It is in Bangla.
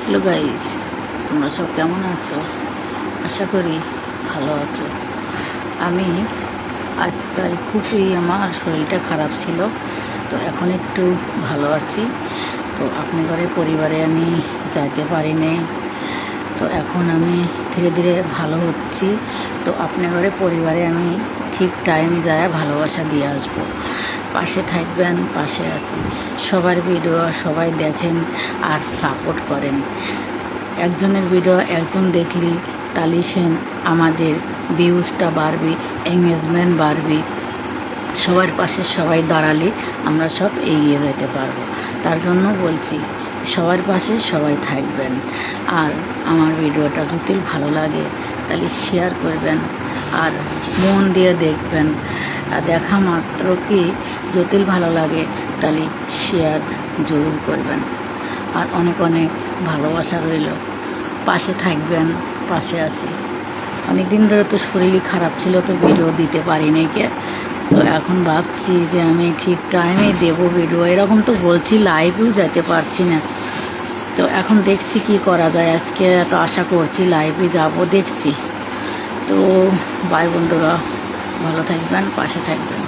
হ্যালো গাইজ, তোমরা সব কেমন আছো? আশা করি ভালো আছো। আমি আজকাল খুবই আমার শরীরটা খারাপ ছিল, তো এখন একটু ভালো আছি। তো আপনি ঘরে পরিবারে আমি যাইতে পারি নাই, তো এখন আমি ধীরে ধীরে ভালো হচ্ছি। তো আপনার ঘরে পরিবারে আমি ঠিক টাইমে যায় ভালোবাসা দিয়ে আসবো। পাশে থাকবেন, পাশে আছি। সবার ভিডিও সবাই দেখেন আর সাপোর্ট করেন। একজনের ভিডিও একজন দেখলি তাহলে আমাদের ভিউজটা বাড়বে, এঙ্গেজমেন্ট বাড়বে। সবার পাশে সবাই দাঁড়ালে আমরা সব এগিয়ে যেতে পারবো। তার জন্য বলছি সবার পাশে সবাই থাকবেন। আর আমার ভিডিওটা যদি ভালো লাগে তাহলে শেয়ার করবেন আর মন দিয়ে দেখবেন। আর দেখা মাত্র কি যদি ভালো লাগে তাহলে শেয়ার জরুর করবেন। আর অনেক অনেক ভালোবাসা রইল। পাশে থাকবেন, পাশে আছি। অনেক দিন ধরে তো শরীরই খারাপ ছিল, তো ভিডিও দিতে পারিনি কে। তো এখন ভাবছি যে আমি ঠিক টাইমে দেবো ভিডিও। এরকম তো বলছি, লাইভেও যেতে পারছি না। তো এখন দেখছি কি করা যায়। আজকে তো আশা করছি লাইভে যাব, দেখছি। তো বাই বন্ধুরা, ভালো থাকবেন, পাশে থাকবেন।